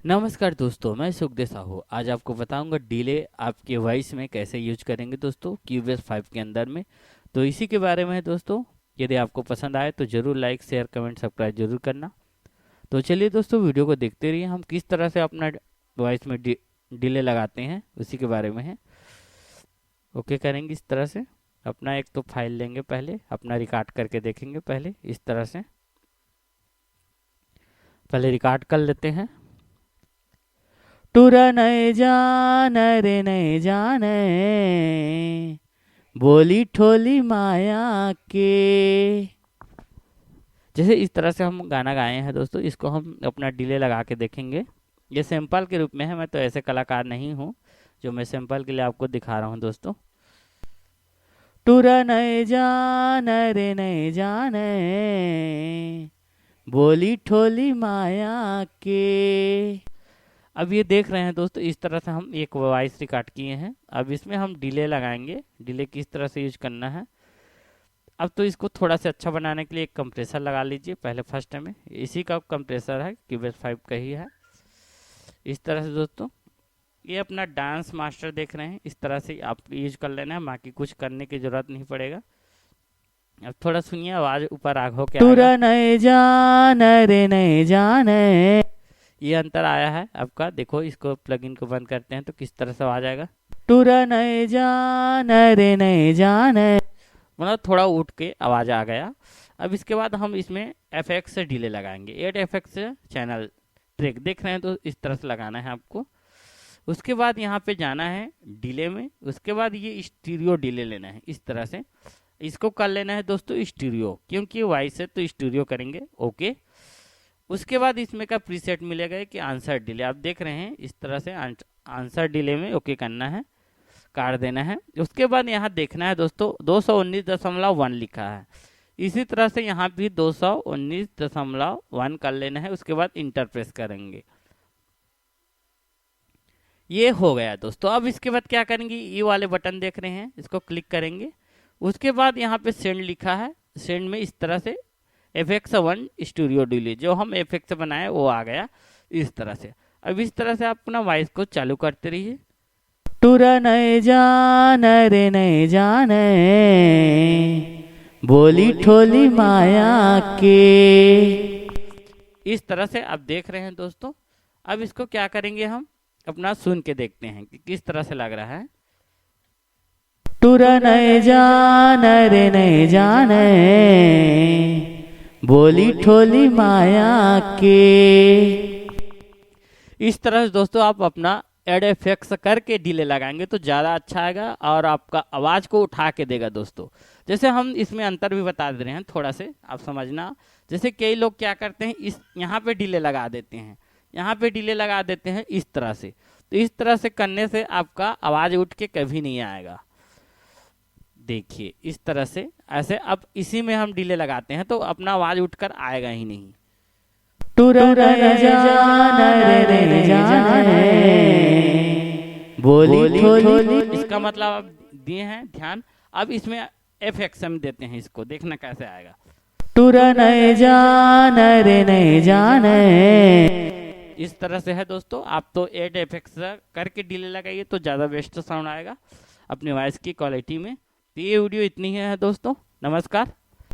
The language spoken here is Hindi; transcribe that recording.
नमस्कार दोस्तों, मैं सुखदेव साहू। आज आपको बताऊंगा डिले आपके वॉइस में कैसे यूज करेंगे दोस्तों क्यूबेस 5 के अंदर में। तो इसी के बारे में है दोस्तों। यदि आपको पसंद आए तो ज़रूर लाइक शेयर कमेंट सब्सक्राइब जरूर करना। तो चलिए दोस्तों, वीडियो को देखते रहिए। हम किस तरह से अपना वॉइस में डिले लगाते हैं उसी के बारे में है। ओके करेंगे इस तरह से। अपना एक तो फाइल लेंगे, पहले अपना रिकॉर्ड करके देखेंगे। पहले इस तरह से पहले रिकॉर्ड कर लेते हैं। टूरा नहीं जान रे नहीं जाने, बोली ठोली माया के। जैसे इस तरह से हम गाना गाए हैं दोस्तों, इसको हम अपना डिले लगा के देखेंगे। ये सैंपल के रूप में है, मैं तो ऐसे कलाकार नहीं हूँ जो मैं सैंपल के लिए आपको दिखा रहा हूँ दोस्तों। टूरा नहीं जान रे नहीं जाने, बोली ठोली माया के। अब ये देख रहे हैं दोस्तों, इस तरह से हम एक वॉइस रिकॉर्ड किए हैं। अब इसमें हम डिले लगाएंगे। डिले किस तरह से यूज करना है। अब तो इसको थोड़ा सा अच्छा बनाने के लिए एक कंप्रेसर लगा लीजिए। पहले फर्स्ट में इसी का कंप्रेसर है, क्यूबेस 5 का ही है। इस तरह से दोस्तों, ये अपना डांस मास्टर देख रहे हैं, इस तरह से आप यूज कर लेना है। बाकी कुछ करने की जरूरत नहीं पड़ेगा। अब थोड़ा सुनिए, आवाज ऊपर आग हो के आएगा। नहीं जान रे नहीं जाने, ये अंतर आया है आपका। देखो, इसको प्लगइन को बंद करते हैं तो किस तरह से आवाज आएगा। टूरा नहीं जान रे नहीं जाने, मतलब थोड़ा उठ के आवाज आ गया। अब इसके बाद हम इसमें एफएक्स से डिले लगाएंगे। एड एफएक्स से चैनल ट्रैक देख रहे हैं तो इस तरह से लगाना है आपको। उसके बाद यहाँ पे जाना है डिले में। उसके बाद ये स्टीरियो डिले लेना है इस तरह से। इसको कर लेना है दोस्तों स्टीरियो, क्योंकि वॉइस है तो स्टीरियो करेंगे। ओके। उसके बाद इसमें का प्रीसेट मिलेगा कि आंसर डिले, आप देख रहे हैं इस तरह से आंसर डिले में ओके करना है, काट देना है। उसके बाद यहाँ देखना है दोस्तों 219.1 लिखा है। इसी तरह से यहाँ भी 219.1 कर लेना है। उसके बाद इंटर प्रेस करेंगे। ये हो गया दोस्तों। अब इसके बाद क्या करेंगे, ये वाले बटन देख रहे हैं, इसको क्लिक करेंगे। उसके बाद यहाँ पे सेंड लिखा है, सेंड में इस तरह से FX1 स्टूडियो डिले जो हम FX से बनाए वो आ गया इस तरह से। अब इस तरह से आप अपना वॉइस को चालू करते रहिए। टूरा नहीं जान रे नहीं जाने, बोली ठोली माया के। इस तरह से आप देख रहे हैं दोस्तों। अब इसको क्या करेंगे, हम अपना सुन के देखते हैं कि किस तरह से लग रहा है। टूरा नहीं जान रे नहीं जाने, बोली ठोली माया के। इस तरह से दोस्तों आप अपना एड एफेक्ट्स करके डिले लगाएंगे तो ज़्यादा अच्छा आएगा और आपका आवाज़ को उठा के देगा दोस्तों। जैसे हम इसमें अंतर भी बता दे रहे हैं, थोड़ा से आप समझना। जैसे कई लोग क्या करते हैं, इस यहाँ पे डिले लगा देते हैं, यहाँ पे डिले लगा देते हैं इस तरह से। तो इस तरह से करने से आपका आवाज़ उठ के कभी नहीं आएगा। देखिए इस तरह से ऐसे। अब इसी में हम डिले लगाते हैं तो अपना आवाज़ उठकर आएगा ही नहीं। बोली ठोली, इसका मतलब आप दिए हैं ध्यान। अब इसमें एफएक्स हम देते हैं, इसको देखना कैसे आएगा। टूरा नहीं जान रे नहीं जाने, इस तरह से है दोस्तों। आप तो एड एफएक्स करके डिले लगाइए तो ज़्यादा बेस्ट साउंड आएगा अपने वॉइस की क्वालिटी में। तो ये वीडियो इतनी ही है दोस्तों। नमस्कार।